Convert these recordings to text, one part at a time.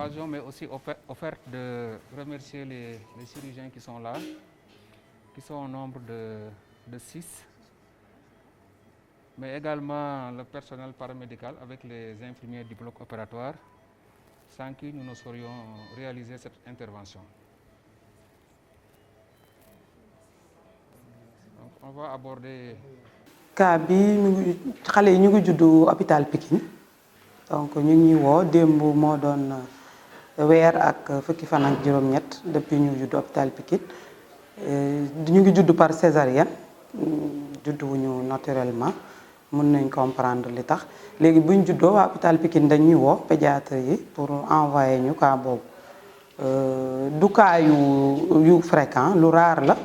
l'occasion m'est aussi offerte de remercier les chirurgiens qui sont là, qui sont au nombre de 6, mais également le personnel paramédical avec les infirmiers du bloc opératoire, sans qui nous ne saurions réaliser cette intervention. Donc on va aborder. cas bi xale yi ñu ngi juddu hôpital Pikine donc ñu ngi woo démb moo doon weer ak fukki fan ak juróom-ñett depuis ñu juddu hôpital Pikine ñu ngi juddu par césarienne judduwuñu naturellement mën nañ comprendre li tax léegi buñ juddoo waa hôpital Pikine dañuy woo pédiatre yi pour envoyer ñu cas boobu du cas yu fréquent lu rare la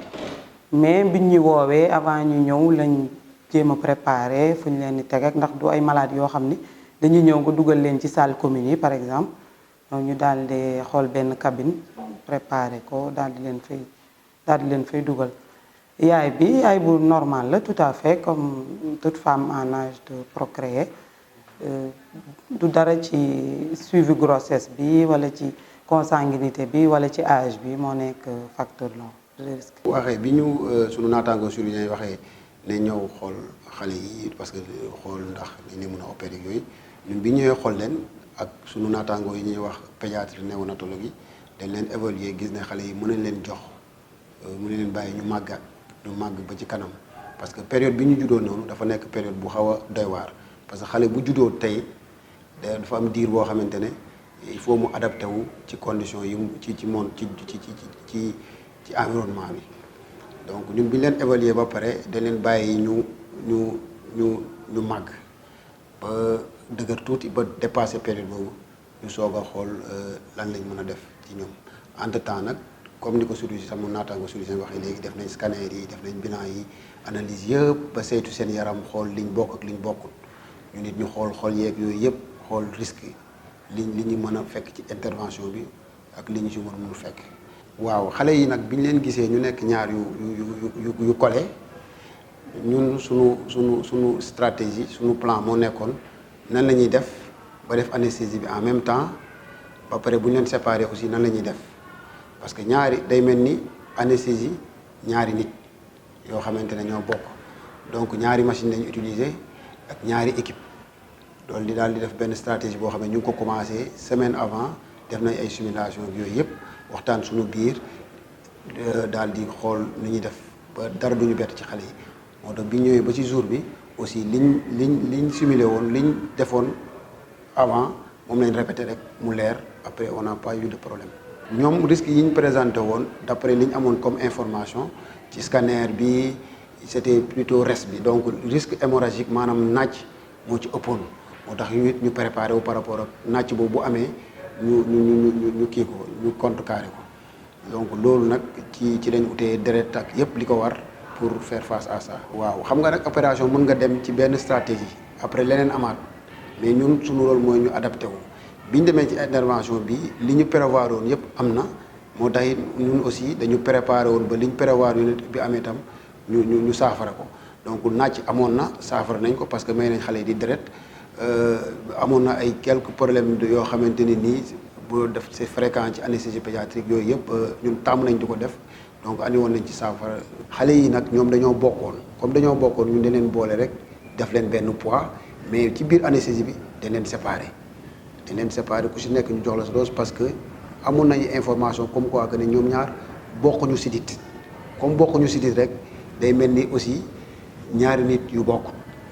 mais biñ ñu woowee avant ñu ñëw lañ jéem a préparé fu ñu leen di teg ak ndax du ay malades yoo xam ni dañuy ñëw nga dugal leen ci salle commune yi par exemple donc ñu daal di xool benn cabine préparé ko daal di leen fay dugal yaay bi yaay bu normal la tout à fait comme toute femme en âge de procréer du dara ci suivi grossesse bi wala ci consanguinité bi wala ci âge bi moo nekk facteur de risque. waxee bi ñu sunu naataangoo chirurgien yi waxee ne ñëw xool xale yi parce que xool ndax dañ mën a opérer yooyu ñun bi ñëwee xool leen ak sunu naataangoo yi ñuy wax pédiatrie néonatologie dañ leen évaluer gis ne xale yi mën nañ leen jox mën nañ leen bàyyi ñu màgg ba ci kanam parce que période bi ñu juddoo noonu dafa nekk période bu xaw a doy waar parce que xale bu juddoo tey dafa am diir boo xamante ne il faut mu adapté wu ci conditions yi ci monde ci environnement bi. donc ñun bi ñu leen évaluer ba pare dañ leen bàyyi ñu màgg ba dëgër tuuti ba dépassé période boobu ñu soog a xool lan lañ mën a def ci ñoom entre temps nag comme ni ko chirurgien sama naataango chirurgien waxee léegi def nañ scanner yi def nañ bilan yi analyse yëpp ba saytu seen yaram xool liñ bokk ak liñ bokkul ñu nit ñu xool yeeg yooyu yëpp xool risque li ñu mën a fekk ci intervention bi ak li ñu ci mënul fekk. waaw xale yi nag bi ñu leen gisee ñu nekk ñaar yu collé ñun sunu stratégie sunu plan moo nekkoon nan la ñuy def ba def anesthésie bi en même temps ba pare bu ñu leen séparé aussi nan la ñuy def parce que ñaari day mel ni anesthésie ñaari nit yoo xamante ne ñoo bokk donc ñaari machine lañu utiliser ak ñaari équipe loolu di daal di def benn stratégie boo xam ne ñu ngi ko commencé semaine avant def nañ ay simulation yooyu yëpp. waxtaan suñu biir daal di xool ni ñuy def ba dara duñu bett ci xale yi moo tax bi ñëwee ba ci jour bi aussi liñ simulé woon liñ defoon avant moom lañ répété rek mu leer après on n'a pas eu de problème. ñoom risque yi ñu présenté woon d'après li ñu amoon comme information ci scanner bi c'était plutôt reste bi donc risque hémorragique maanaam nàcc moo ci ëppoon moo tax ñu préparé wu par rapport ak nàcc boobu bu amee. ñu kii ko ñu contrecarré ko donc loolu nag ci lañ utee deret ak yépp li ko war pour faire face à ça. waaw xam nga nag opération mën nga dem ci benn stratégie après leneen amaat mais ñun suñu rôle mooy ñu adapté wu bi ñu demee ci intervention bi li ñu prévoir woon yépp am na moo tax it ñun aussi dañu préparé woon ba li ñu prévoir yu bi amee itam ñu saafara ko donc nàcc amoon na saafara nañ ko parce que may nañ xale yi di deret. amoon na ay quelques problèmes yoo xamante ni nii bu def c'est fréquent ci anesthésie pédiatrique yooyu yëpp ñun tàmm nañ di ko def donc andi woon nañ ci saafara. xale yi nag ñoom dañoo bokkoon comme dañoo bokkoon ñun dañ leen boole rek def leen benn poids mais ci biir anesthésie bi dañ leen séparé ku si nekk ñu jox la sa dose parce que amoon nañu information comme quoi que ne ñoom ñaar bokkuñu sidit comme bokkuñu sidit rek day mel ni aussi ñaari nit yu bokk.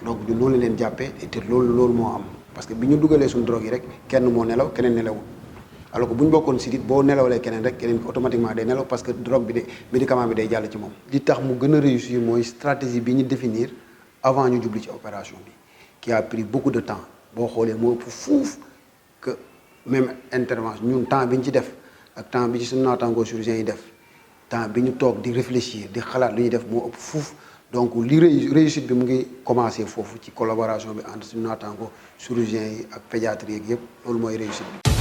donc ñun noonu la leen jàppee te loolu moo am parce que bi ñu dugalee suñu drogue yi rek kenn moo nelaw keneen nelawul alors que bu ñu bokkoon sidit boo nelawalee keneen rek keneen automatiquement day nelaw parce que drogue bi de médicament bi day jàll ci moom. li tax mu gën a réussir mooy stratégie bi ñu définir avant ñu jubli ci opération bi qui a pris beaucoup de temps boo xoolee moo ëpp fuuf que même intervention ñun temps bi ñu ci def ak temps bi ci suñu naataangoo chirurgien yi def temps bi ñu toog di réfléchir di xalaat li ñuy def moo ëpp fuuf. donc li réussite bi mu ngi commencé foofu ci collaboration bi entre suñu naataango chirurgiens yi ak pédiatrie yeeg yëpp loolu mooy réussite bi.